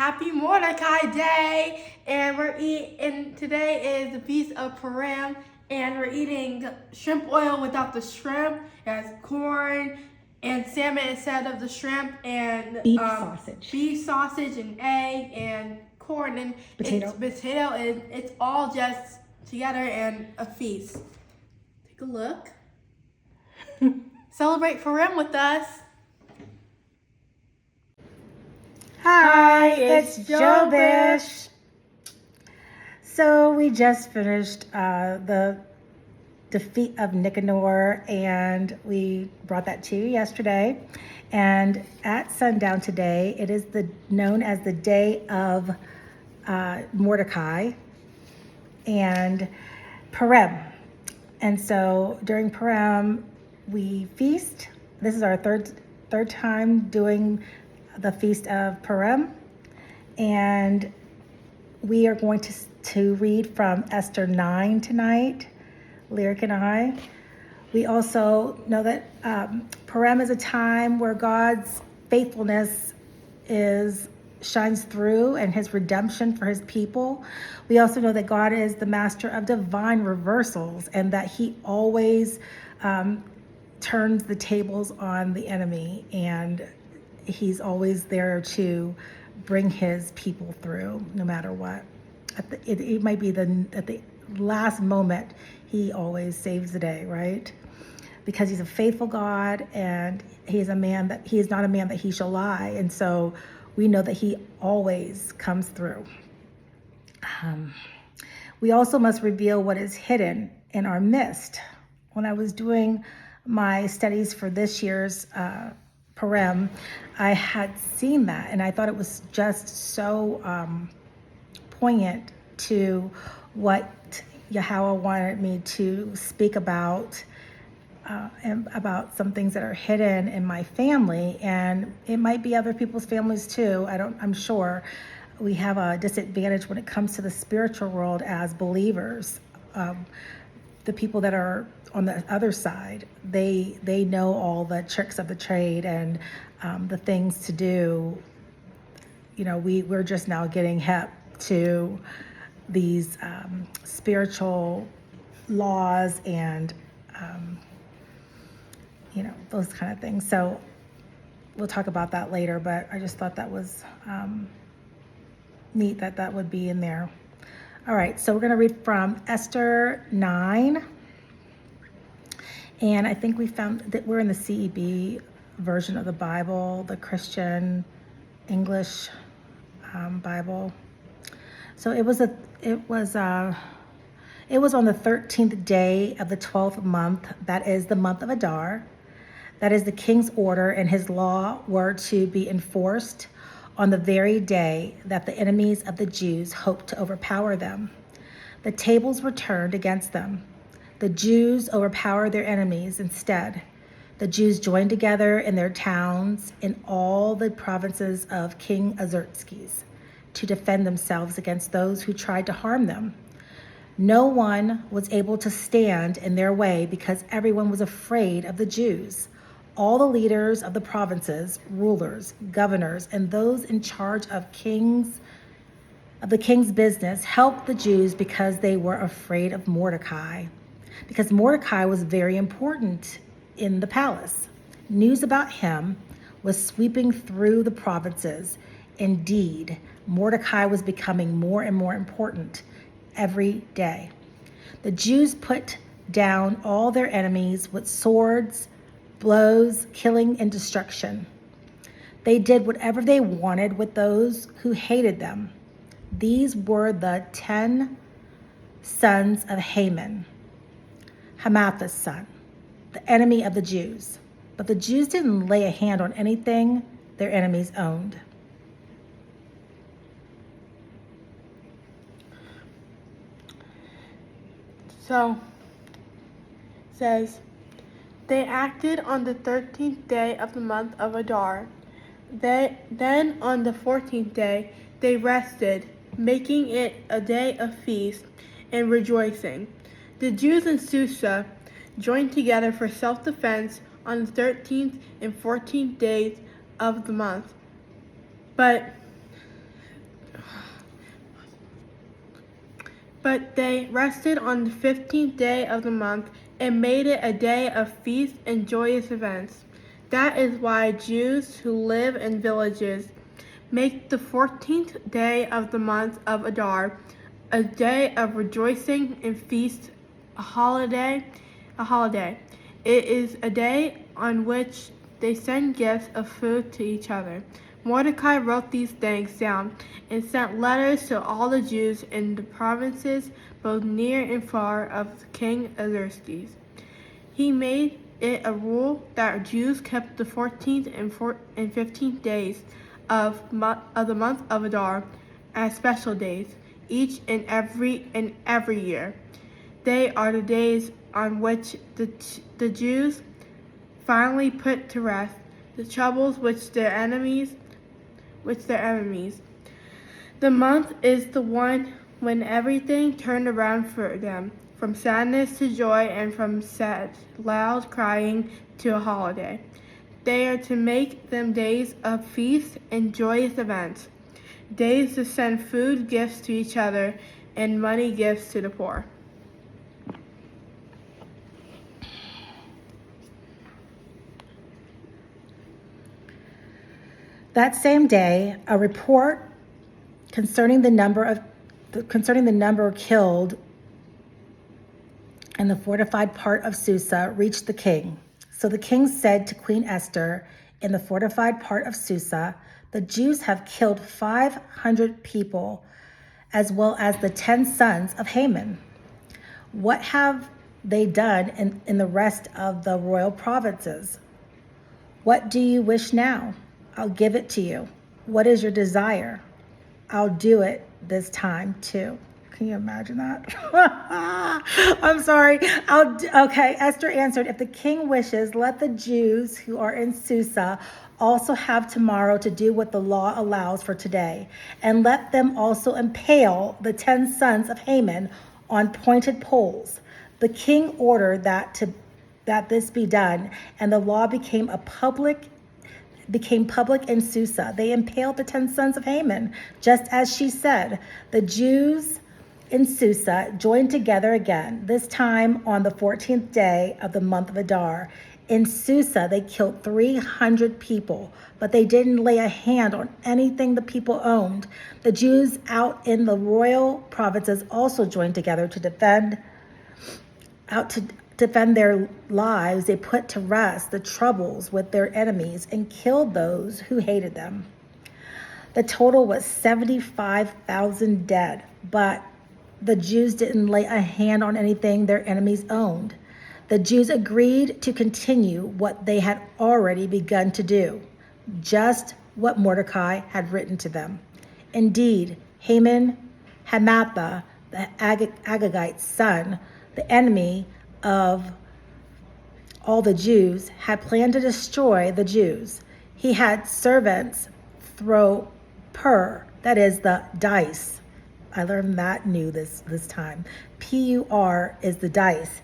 Happy Mordecai Day, and today is the Feast of Purim, and we're eating shrimp oil without the shrimp. It has corn and salmon instead of the shrimp, and beef sausage, and egg, and corn, and potato, and it's all just together and a feast. Take a look. Celebrate Purim with us. Hi, it's Joe Bish. So we just finished the defeat of Nicanor, and we brought that to you yesterday. And at sundown today, it is known as the day of Mordecai and Purim. And so during Purim, we feast. This is our third time doing the Feast of Purim, and we are going to read from Esther 9 tonight, Lyric and I. We also know that Purim is a time where God's faithfulness shines through, and his redemption for his people. We also know that God is the master of divine reversals, and that he always turns the tables on the enemy, and he's always there to bring his people through, no matter what. It might be at the last moment, he always saves the day, right? Because he's a faithful God, and he is not a man that he shall lie. And so we know that he always comes through. We also must reveal what is hidden in our midst. When I was doing my studies for this year's Purim, I had seen that, and I thought it was just so poignant to what Yahweh wanted me to speak about, and about some things that are hidden in my family, and it might be other people's families too. I'm sure we have a disadvantage when it comes to the spiritual world as believers. The people that are on the other side, they know all the tricks of the trade and the things to do. You know, we're just now getting hip to these spiritual laws and those kind of things. So we'll talk about that later, but I just thought that was neat that would be in there. All right, so we're going to read from Esther 9. And I think we found that we're in the CEB version of the Bible, the Christian English Bible. So it was on the 13th day of the 12th month, that is the month of Adar. That is the king's order, and his law were to be enforced on the very day that the enemies of the Jews hoped to overpower them. The tables were turned against them. The Jews overpowered their enemies instead. The Jews joined together in their towns in all the provinces of King Xerxes to defend themselves against those who tried to harm them. No one was able to stand in their way because everyone was afraid of the Jews. All the leaders of the provinces, rulers, governors, and those in charge of the king's business helped the Jews because they were afraid of Mordecai. Because Mordecai was very important in the palace. News about him was sweeping through the provinces. Indeed, Mordecai was becoming more and more important every day. The Jews put down all their enemies with swords, blows, killing, and destruction. They did whatever they wanted with those who hated them. These were the 10 sons of Haman, Hamath's son, the enemy of the Jews. But the Jews didn't lay a hand on anything their enemies owned. So, it says, they acted on the 13th day of the month of Adar. Then on the 14th day, they rested, making it a day of feast and rejoicing. The Jews in Susa joined together for self-defense on the 13th and 14th days of the month. But But they rested on the 15th day of the month and made it a day of feast and joyous events. That is why Jews who live in villages make the 14th day of the month of Adar a day of rejoicing and feast, a holiday. It is a day on which they send gifts of food to each other. Mordecai wrote these things down and sent letters to all the Jews in the provinces, both near and far, of King Xerxes. He made it a rule that Jews kept the 14th and 15th days of the month of Adar as special days, each and every year. They are the days on which the Jews finally put to rest the troubles which their enemies. The month is the one when everything turned around for them, from sadness to joy and from loud crying to a holiday. They are to make them days of feast and joyous events, days to send food gifts to each other and money gifts to the poor. That same day, a report concerning the number killed in the fortified part of Susa reached the king. So the king said to Queen Esther, in the fortified part of Susa, the Jews have killed 500 people, as well as the 10 sons of Haman. What have they done in the rest of the royal provinces? What do you wish now? I'll give it to you. What is your desire? I'll do it this time too. Can you imagine that? I'm sorry. Okay, Esther answered, if the king wishes, let the Jews who are in Susa also have tomorrow to do what the law allows for today, and let them also impale the 10 sons of Haman on pointed poles. The king ordered that this be done, and the law became public in Susa. They impaled the 10 sons of Haman, just as she said. The Jews in Susa joined together again, this time on the 14th day of the month of Adar. In Susa, they killed 300 people, but they didn't lay a hand on anything the people owned. The Jews out in the royal provinces also joined together to defend their lives. They put to rest the troubles with their enemies and killed those who hated them. The total was 75,000 dead, but the Jews didn't lay a hand on anything their enemies owned. The Jews agreed to continue what they had already begun to do, just what Mordecai had written to them. Indeed, Hamatha, the Agagite's son, the enemy of all the Jews, had planned to destroy the Jews. He had servants throw pur, that is the dice. I learned that new this time. Pur is the dice.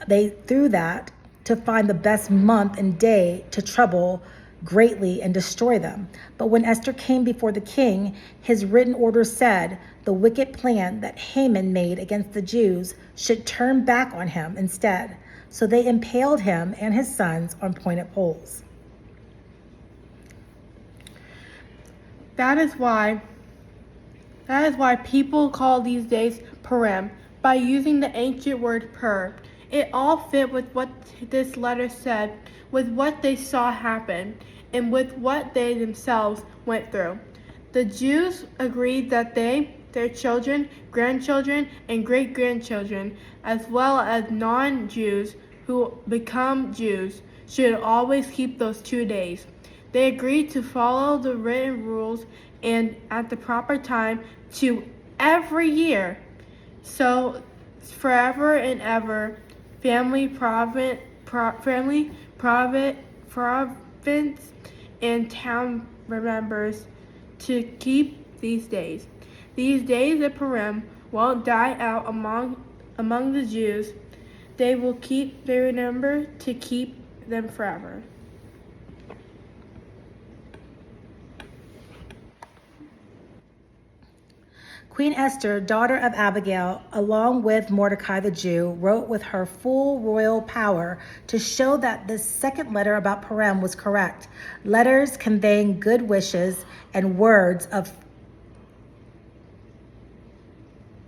They threw that to find the best month and day to trouble greatly and destroy them. But when Esther came before the king, his written order said the wicked plan that Haman made against the Jews should turn back on him instead. So they impaled him and his sons on pointed poles. That is why people call these days Purim, by using the ancient word pur. It all fit with what this letter said, with what they saw happen, and with what they themselves went through. The Jews agreed that their children, grandchildren, and great-grandchildren, as well as non-Jews who become Jews, should always keep those 2 days. They agreed to follow the written rules and at the proper time to every year. So forever and ever, province, and town remembers to keep these days. These days of Purim won't die out among the Jews. They remember to keep them forever. Queen Esther, daughter of Abigail, along with Mordecai the Jew, wrote with her full royal power to show that the second letter about Purim was correct. Letters conveying good wishes and words of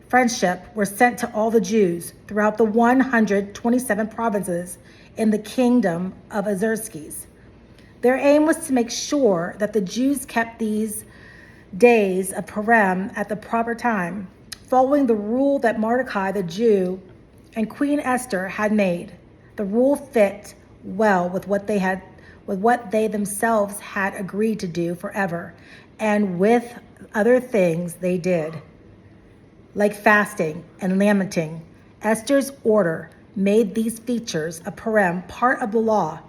friendship were sent to all the Jews throughout the 127 provinces in the kingdom of Xerxes. Their aim was to make sure that the Jews kept these days of Purim at the proper time, following the rule that Mordecai the Jew and Queen Esther had made. The rule fit well with what they themselves had agreed to do forever, and with other things they did, like fasting and lamenting. Esther's order made these features of Purim part of the law.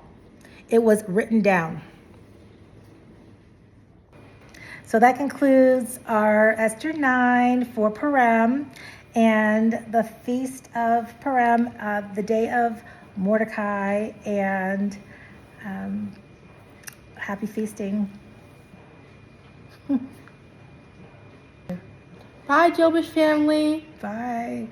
It was written down. So that concludes our Esther 9 for Purim and the Feast of Purim, the day of Mordecai, and happy feasting. Bye, Jobish family. Bye.